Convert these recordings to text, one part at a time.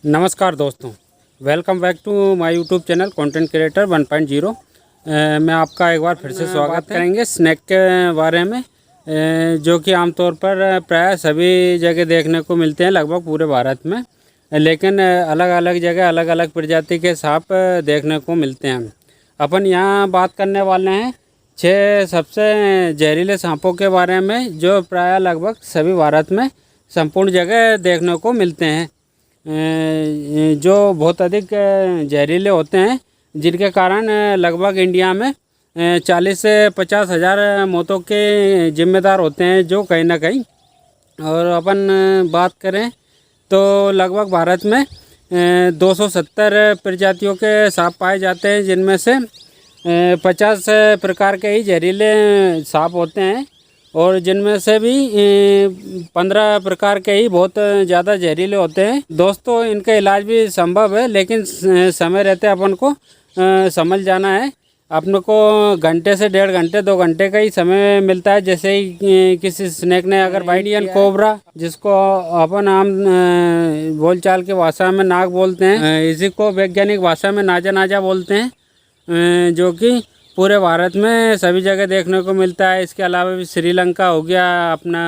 नमस्कार दोस्तों, welcome back to my YouTube channel content creator 1.0। मैं आपका एक बार फिर से स्वागत करेंगे स्नैक के बारे में, जो कि आमतौर पर प्राय सभी जगह देखने को मिलते हैं लगभग पूरे भारत में, लेकिन अलग अलग जगह अलग अलग प्रजाति के सांप देखने को मिलते हैं। अपन यहाँ बात करने वाले हैं 6 सबसे जहरीले सांपों के बारे में, जो प्राय लगभग सभी भारत में संपूर्ण जगह देखने को मिलते हैं, जो बहुत अधिक जहरीले होते हैं, जिनके कारण लगभग इंडिया में 40 से 50 हज़ार मौतों के जिम्मेदार होते हैं, जो कहीं ना कहीं। और अपन बात करें तो लगभग भारत में 270 प्रजातियों के सांप पाए जाते हैं, जिनमें से 50 प्रकार के ही जहरीले सांप होते हैं, और जिनमें से भी 15 प्रकार के ही बहुत ज़्यादा जहरीले होते हैं। दोस्तों, इनका इलाज भी संभव है, लेकिन समय रहते अपन को समझ जाना है। अपने को घंटे से 1.5 घंटे 2 घंटे का ही समय मिलता है। जैसे ही किसी स्नेक ने अगर इंडियन कोबरा, जिसको अपन आम बोलचाल की भाषा में नाग बोलते हैं, इसी को वैज्ञानिक भाषा में नाजा नाजा बोलते हैं, जो कि पूरे भारत में सभी जगह देखने को मिलता है। इसके अलावा भी श्रीलंका हो गया, अपना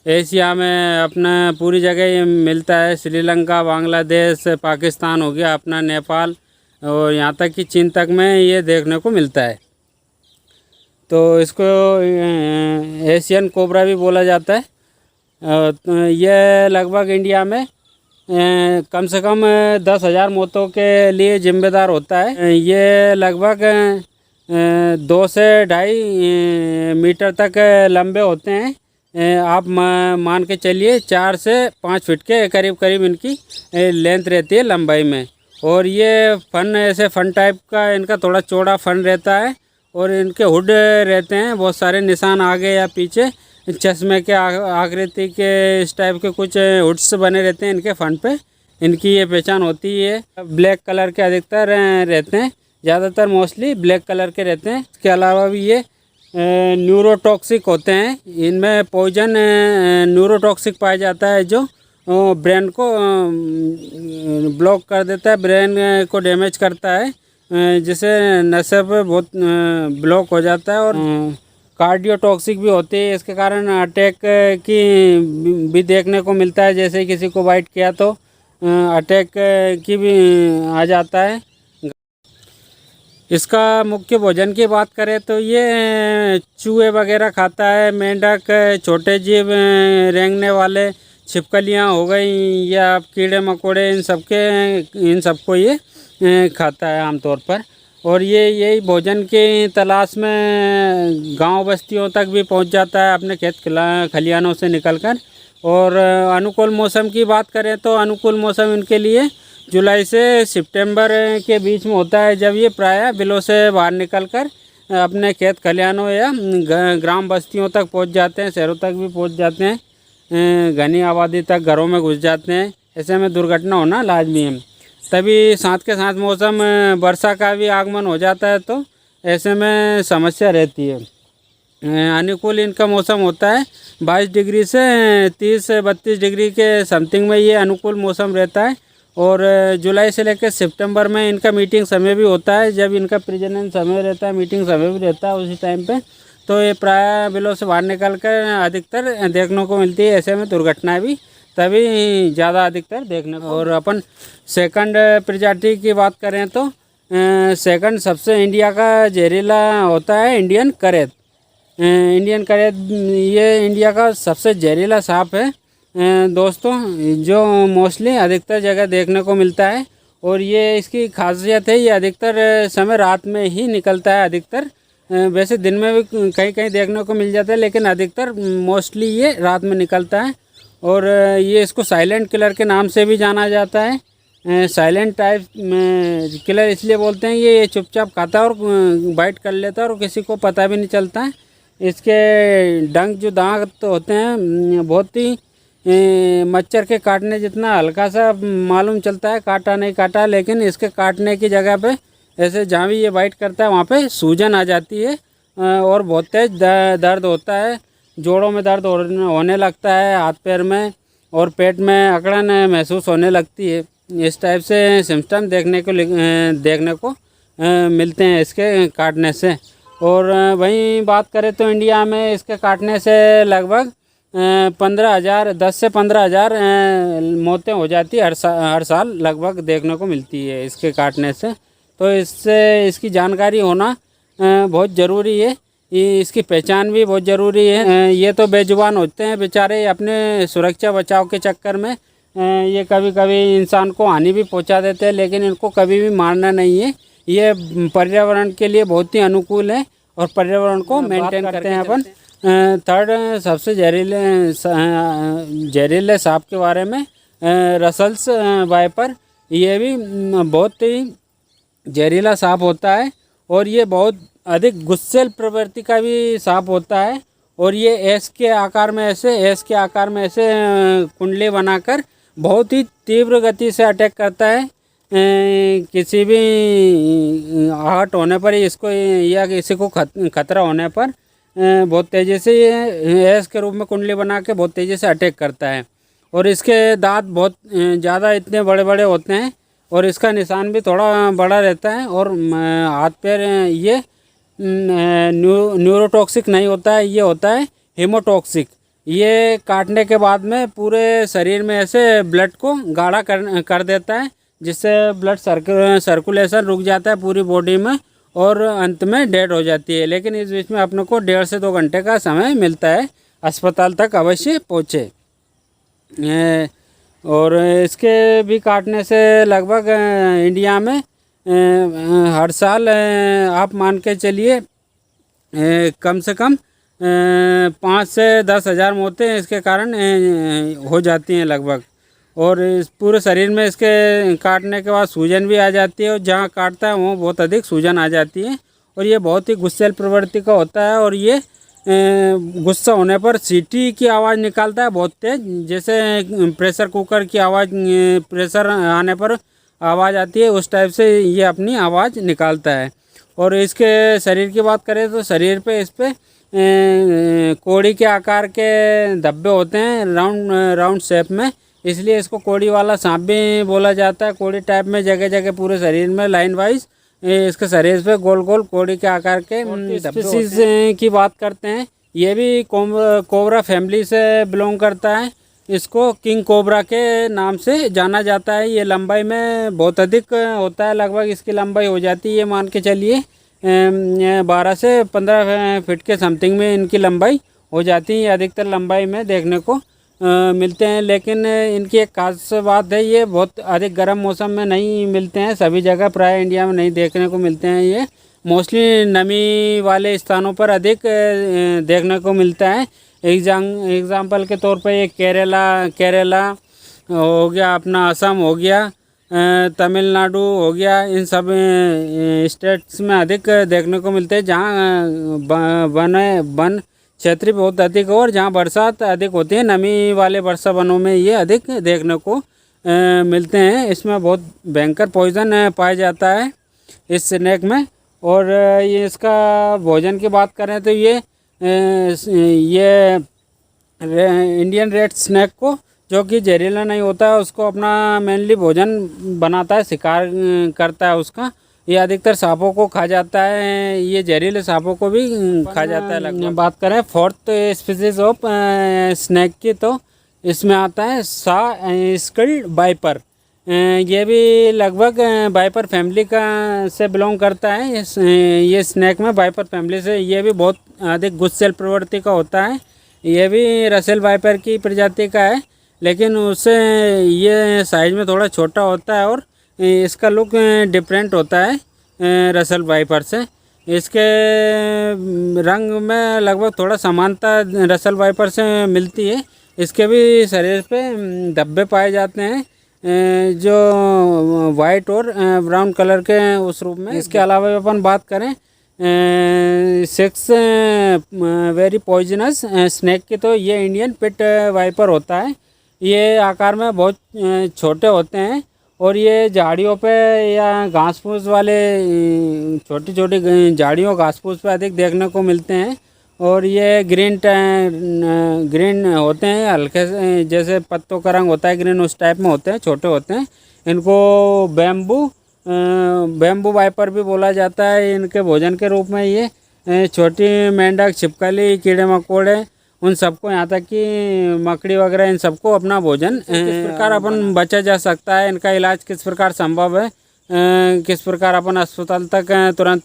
एशिया में अपना पूरी जगह मिलता है। श्रीलंका, बांग्लादेश, पाकिस्तान हो गया, अपना नेपाल, और यहाँ तक कि चीन तक में ये देखने को मिलता है। तो इसको एशियन कोबरा भी बोला जाता है। ये लगभग इंडिया में कम से कम 10,000 मौतों के लिए जिम्मेदार होता है। ये लगभग 2 से 2.5 मीटर तक लंबे होते हैं। आप मान के चलिए 4 से 5 फीट के करीब करीब इनकी लेंथ रहती है लंबाई में। और ये फन ऐसे फन टाइप का इनका थोड़ा चौड़ा फन रहता है, और इनके हुड रहते हैं, बहुत सारे निशान आगे या पीछे चश्मे के आकृति के इस टाइप के कुछ हुड्स बने रहते हैं इनके फन पे। इनकी ये पहचान होती है। ब्लैक कलर के अधिकतर रहते हैं, ज़्यादातर मोस्टली ब्लैक कलर के रहते हैं। इसके अलावा भी ये न्यूरोटॉक्सिक होते हैं। इनमें पॉइजन न्यूरोटॉक्सिक पाया जाता है, जो ब्रेन को ब्लॉक कर देता है, ब्रेन को डैमेज करता है, जिससे नसें पे बहुत ब्लॉक हो जाता है। और कार्डियोटॉक्सिक भी होती है। इसके कारण अटैक की भी देखने को मिलता है। जैसे किसी को बाइट किया तो अटैक की भी आ जाता है। इसका मुख्य भोजन की बात करें तो ये चूहे वगैरह खाता है, मेंढक, छोटे जीव, रेंगने वाले, छिपकलियाँ हो गई, या कीड़े मकोड़े, इन सबको ये खाता है आमतौर पर। और ये यही भोजन की तलाश में गांव बस्तियों तक भी पहुंच जाता है, अपने खेत खलिहानों से निकलकर। और अनुकूल मौसम की बात करें तो अनुकूल मौसम इनके लिए जुलाई से सितंबर के बीच में होता है, जब ये प्रायः बिलों से बाहर निकलकर अपने खेत खलिहानों या ग्राम बस्तियों तक पहुंच जाते हैं, शहरों तक भी पहुंच जाते हैं, घनी आबादी तक घरों में घुस जाते हैं। ऐसे में दुर्घटना होना लाजमी है। तभी साथ के साथ मौसम वर्षा का भी आगमन हो जाता है, तो ऐसे में समस्या रहती है। अनुकूल इनका मौसम होता है 22 डिग्री से 30 से 32 डिग्री के समथिंग में ये अनुकूल मौसम रहता है। और जुलाई से लेकर सितंबर में इनका मीटिंग समय भी होता है, जब इनका प्रजनन समय रहता है, मीटिंग समय भी रहता है उसी टाइम पे। तो ये प्राय बिलों से बाहर निकल कर अधिकतर देखने को मिलती है। ऐसे में दुर्घटनाएं भी तभी ज़्यादा अधिकतर देखने को। और अपन सेकंड प्रजाति की बात करें तो सेकंड सबसे इंडिया का जहरीला होता है इंडियन करेत। इंडियन करेत ये इंडिया का सबसे जहरीला सांप है दोस्तों, जो मोस्टली अधिकतर जगह देखने को मिलता है। और ये इसकी खासियत है, ये अधिकतर समय रात में ही निकलता है। अधिकतर वैसे दिन में भी कहीं कहीं देखने को मिल जाता है, लेकिन अधिकतर मोस्टली ये रात में निकलता है। और ये इसको साइलेंट किलर के नाम से भी जाना जाता है। साइलेंट टाइप किलर इसलिए बोलते हैं, ये चुपचाप खाता है और बाइट कर लेता है, और किसी को पता भी नहीं चलता है। इसके डंक जो दांत होते हैं बहुत ही मच्छर के काटने जितना हल्का सा मालूम चलता है, काटा नहीं काटा, लेकिन इसके काटने की जगह पे ऐसे जहाँ भी ये बाइट करता है वहाँ पे सूजन आ जाती है, और बहुत तेज दर्द होता है। जोड़ों में दर्द होने लगता है, हाथ पैर में और पेट में अकड़न महसूस होने लगती है। इस टाइप से सिम्टम देखने को मिलते हैं इसके काटने से। और वहीं बात करें तो इंडिया में इसके काटने से लगभग 15,000 10 से 15,000 मौतें हो जाती है हर साल लगभग देखने को मिलती है इसके काटने से। तो इसकी जानकारी होना बहुत ज़रूरी है, इसकी पहचान भी बहुत ज़रूरी है। ये तो बेजुबान होते हैं बेचारे, अपने सुरक्षा बचाव के चक्कर में ये कभी कभी इंसान को हानि भी पहुंचा देते हैं, लेकिन इनको कभी भी मारना नहीं है। ये पर्यावरण के लिए बहुत ही अनुकूल है और पर्यावरण को मेंटेन करते हैं अपन। थर्ड सबसे जहरीले सांप के बारे में रसल्स वाइपर, ये भी बहुत ही जहरीला सांप होता है और ये बहुत अधिक गुस्सेल प्रवृत्ति का भी सांप होता है। और ये एस के आकार में ऐसे कुंडली बनाकर बहुत ही तीव्र गति से अटैक करता है। किसी भी आहट होने पर इसको या किसी को खतरा होने पर बहुत तेज़ी से ये एस के रूप में कुंडली बना के बहुत तेज़ी से अटैक करता है। और इसके दांत बहुत ज़्यादा इतने बड़े बड़े होते हैं और इसका निशान भी थोड़ा बड़ा रहता है। और हाथ पैर ये न्यूरोटॉक्सिक नहीं होता है, ये होता है हीमोटॉक्सिक। ये काटने के बाद में पूरे शरीर में ऐसे ब्लड को गाढ़ा कर देता है, जिससे ब्लड सर्कुलेशन रुक जाता है पूरी बॉडी में और अंत में डेड हो जाती है। लेकिन इस बीच में अपने को 1.5 से 2 घंटे का समय मिलता है अस्पताल तक अवश्य पहुँचे। और इसके भी काटने से लगभग इंडिया में हर साल आप मान के चलिए कम से कम 5 से 10 हज़ार मौतें इसके कारण हो जाती हैं लगभग। और इस पूरे शरीर में इसके काटने के बाद सूजन भी आ जाती है और जहाँ काटता है वहाँ बहुत अधिक सूजन आ जाती है। और ये बहुत ही गुस्सेल प्रवृत्ति का होता है और ये गुस्सा होने पर सीटी की आवाज़ निकालता है बहुत तेज़, जैसे प्रेशर कुकर की आवाज़, प्रेशर आने पर आवाज़ आती है उस टाइप से ये अपनी आवाज़ निकालता है। और इसके शरीर की बात करें तो शरीर पे इस पर कोड़ी के आकार के धब्बे होते हैं राउंड शेप में, इसलिए इसको कोड़ी वाला सांप भी बोला जाता है। कोड़ी टाइप में जगह जगह पूरे शरीर में लाइन वाइज इसके शरीर पे गोल गोल कोड़ी के आकार के स्पीसीज की बात करते हैं। ये भी कोबरा फैमिली से बिलोंग करता है। इसको किंग कोबरा के नाम से जाना जाता है। ये लंबाई में बहुत अधिक होता है, लगभग इसकी लंबाई हो जाती है ये मान के चलिए 12 से 15 फीट के समथिंग में इनकी लंबाई हो जाती है। अधिकतर लंबाई में देखने को मिलते हैं। लेकिन इनकी एक खास बात है, ये बहुत अधिक गर्म मौसम में नहीं मिलते हैं, सभी जगह प्राय इंडिया में नहीं देखने को मिलते हैं। ये मोस्टली नमी वाले स्थानों पर अधिक देखने को मिलता है। एग्जाम्पल के तौर पर ये केरला हो गया, अपना असम हो गया, तमिलनाडु हो गया, इन सब स्टेट्स में अधिक देखने को मिलते हैं जहाँ वन क्षेत्र बहुत अधिक हो और जहाँ बरसात अधिक होती है। नमी वाले वर्षा वनों में ये अधिक देखने को मिलते हैं। इसमें बहुत भयंकर पॉइजन पाया जाता है इस स्नेक में। और ये इसका भोजन की बात करें तो ये इंडियन रेड स्नेक को, जो कि जहरीला नहीं होता है, उसको अपना मेनली भोजन बनाता है, शिकार करता है उसका। ये अधिकतर सांपों को खा जाता है, ये जहरीले सांपों को भी खा जाता है लगभग। बात करें फोर्थ स्पीसीज ऑफ स्नेक की तो इसमें आता है स्कल्ड वाइपर। ये भी लगभग वाइपर फैमिली का से बिलोंग करता है। ये स्नेक में वाइपर फैमिली से, ये भी बहुत अधिक गुस्सेल प्रवृत्ति का होता है। ये भी रसेल वाइपर की प्रजाति का है, लेकिन उससे ये साइज में थोड़ा छोटा होता है और इसका लुक डिफरेंट होता है रसेल वाइपर से। इसके रंग में लगभग थोड़ा समानता रसेल वाइपर से मिलती है। इसके भी शरीर पे धब्बे पाए जाते हैं जो वाइट और ब्राउन कलर के उस रूप में। इसके अलावा अपन बात करें 6 वेरी पॉइजनस स्नेक की तो ये इंडियन पिट वाइपर होता है। ये आकार में बहुत छोटे होते हैं और ये झाड़ियों पे या घास फूस वाले छोटी छोटी झाड़ियों घास फूस पे अधिक देखने को मिलते हैं। और ये ग्रीन होते हैं, हल्के से जैसे पत्तों का रंग होता है ग्रीन, उस टाइप में होते हैं, छोटे होते हैं। इनको बैम्बू वाइपर भी बोला जाता है। इनके भोजन के रूप में ये छोटी मेंढक, छिपकली, कीड़े मकोड़े, उन सबको, यहाँ तक कि मकड़ी वगैरह, इन सबको अपना भोजन किस प्रकार अपन बचा जा सकता है, इनका इलाज किस प्रकार संभव है, किस प्रकार अपन अस्पताल तक तुरंत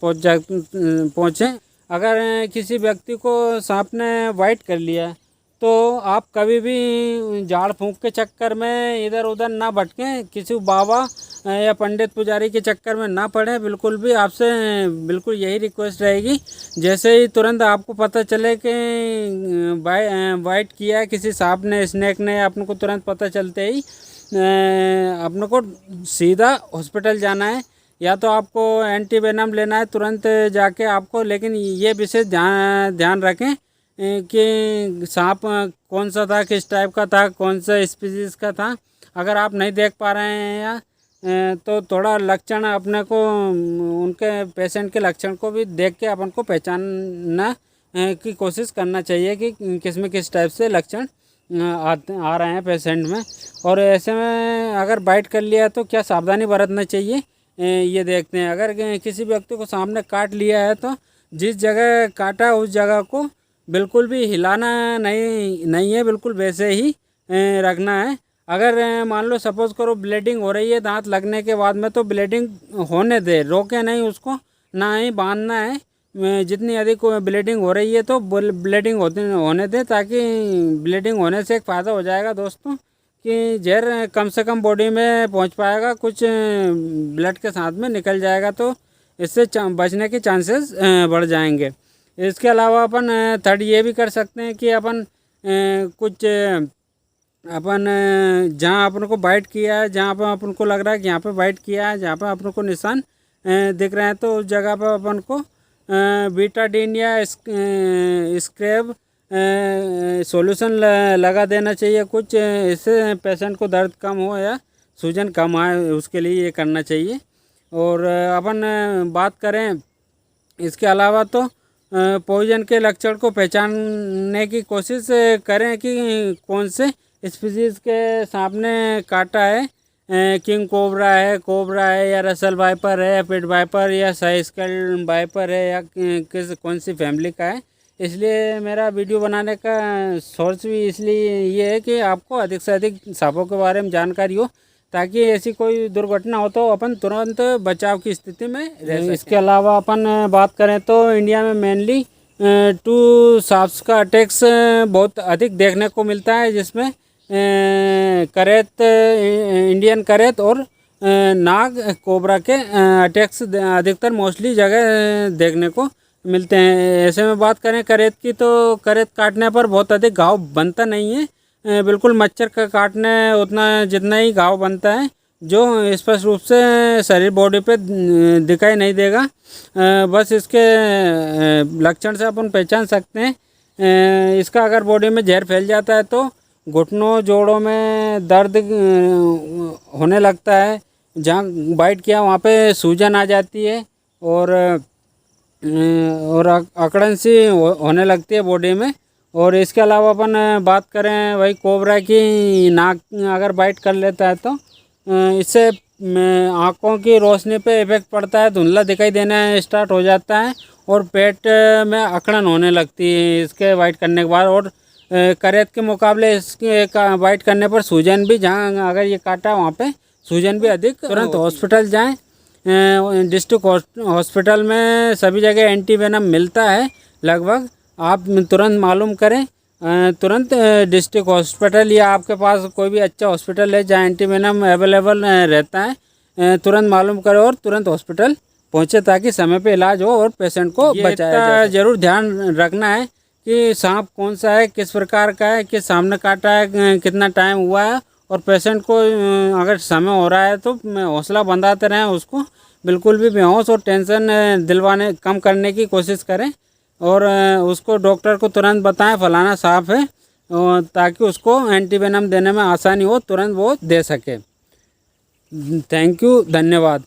पहुँचें। अगर किसी व्यक्ति को सांप ने बाइट कर लिया तो आप कभी भी झाड़ फूंक के चक्कर में इधर उधर ना भटकें, किसी बाबा या पंडित पुजारी के चक्कर में ना पड़े। बिल्कुल भी आपसे बिल्कुल यही रिक्वेस्ट रहेगी, जैसे ही तुरंत आपको पता चले कि बाइट किया है किसी सांप ने, स्नेक ने, आपने को तुरंत पता चलते ही अपने को सीधा हॉस्पिटल जाना है, या तो आपको एंटीवेनम लेना है तुरंत जाके आपको। लेकिन ये विशेष ध्यान रखें कि सांप कौन सा था, किस टाइप का था, कौन सा स्पीसीज़ का था। अगर आप नहीं देख पा रहे हैं या तो थोड़ा लक्षण अपने को, उनके पेशेंट के लक्षण को भी देख के अपन को पहचानना की कोशिश करना चाहिए कि किस में किस टाइप से लक्षण आ रहे हैं पेशेंट में। और ऐसे में अगर बाइट कर लिया तो क्या सावधानी बरतना चाहिए ये देखते हैं। अगर किसी व्यक्ति को सामने काट लिया है तो जिस जगह काटा उस जगह को बिल्कुल भी हिलाना नहीं है, बिल्कुल वैसे ही रखना है। अगर मान लो सपोज़ करो ब्लीडिंग हो रही है दांत लगने के बाद में, तो ब्लीडिंग होने दे, रोके नहीं उसको, ना ही बांधना है। जितनी अधिक ब्लीडिंग हो रही है तो ब्लीडिंग होने दे, ताकि ब्लीडिंग होने से एक फ़ायदा हो जाएगा दोस्तों कि जहर कम से कम बॉडी में पहुंच पाएगा, कुछ ब्लड के साथ में निकल जाएगा, तो इससे बचने के चांसेस बढ़ जाएंगे। इसके अलावा अपन थर्ड ये भी कर सकते हैं कि अपन कुछ अपन जहाँ अपन को बाइट किया है, जहाँ पर अपन को लग रहा है कि यहाँ पे बाइट किया है, जहाँ पे अपन को निशान दिख रहे हैं, तो उस जगह पर अपन को बीटाडीन या स्क्रैब सॉल्यूशन लगा देना चाहिए कुछ। इससे पेशेंट को दर्द कम हो या सूजन कम आए, उसके लिए ये करना चाहिए। और अपन बात करें इसके अलावा तो पॉइजन के लक्षण को पहचानने की कोशिश करें कि कौन से स्पीसीज़ के सांप ने काटा है, किंग कोबरा है या रसल वाइपर है या पिट वाइपर या साइस्कल वाइपर है, या कौन सी फैमिली का है। इसलिए मेरा वीडियो बनाने का सोर्स भी इसलिए ये है कि आपको अधिक से अधिक सांपों के बारे में जानकारी हो, ताकि ऐसी कोई दुर्घटना हो तो अपन तुरंत बचाव की स्थिति में रह सकें। इसके अलावा अपन बात करें तो इंडिया में मेनली 2 सांप्स का अटैक्स बहुत अधिक देखने को मिलता है, जिसमें करेत, इंडियन करेत और नाग कोबरा के अटैक्स अधिकतर मोस्टली जगह देखने को मिलते हैं। ऐसे में बात करें करेत की, तो करेत काटने पर बहुत अधिक घाव बनता नहीं है, बिल्कुल मच्छर का काटने उतना जितना ही घाव बनता है, जो स्पष्ट रूप से शरीर बॉडी पे दिखाई नहीं देगा। बस इसके लक्षण से अपन पहचान सकते हैं। इसका अगर बॉडी में जहर फैल जाता है तो घुटनों जोड़ों में दर्द होने लगता है, जहाँ बाइट किया वहाँ पे सूजन आ जाती है, और अकड़न सी होने लगती है बॉडी में। और इसके अलावा अपन बात करें वही कोबरा की, नाक अगर बाइट कर लेता है तो इससे आँखों की रोशनी पे इफेक्ट पड़ता है, धुंधला दिखाई देना स्टार्ट हो जाता है, और पेट में अकड़न होने लगती है इसके बाइट करने के बाद। और करेत के मुकाबले इसके बाइट करने पर सूजन भी, जहाँ अगर ये काटा वहाँ पे सूजन भी अधिक, तुरंत हॉस्पिटल जाएँ। डिस्ट्रिक्ट हॉस्पिटल में सभी जगह एंटीवेनम मिलता है लगभग, आप तुरंत मालूम करें, तुरंत डिस्ट्रिक्ट हॉस्पिटल या आपके पास कोई भी अच्छा हॉस्पिटल है जहाँ एंटीवेनम अवेलेबल रहता है, तुरंत मालूम करें और तुरंत हॉस्पिटल पहुँचे, ताकि समय पे इलाज हो और पेशेंट को बचाया जाए। जरूर ध्यान रखना है कि सांप कौन सा है, किस प्रकार का है, किस सामने काटा है, कितना टाइम हुआ है, और पेशेंट को अगर समय हो रहा है तो हौसला बंधाते रहें उसको, बिल्कुल भी बेहोश और टेंशन दिलवाने कम करने की कोशिश करें, और उसको डॉक्टर को तुरंत बताएं फलाना सांप है, ताकि उसको एंटीवेनम देने में आसानी हो, तुरंत वो दे सके। थैंक यू, धन्यवाद।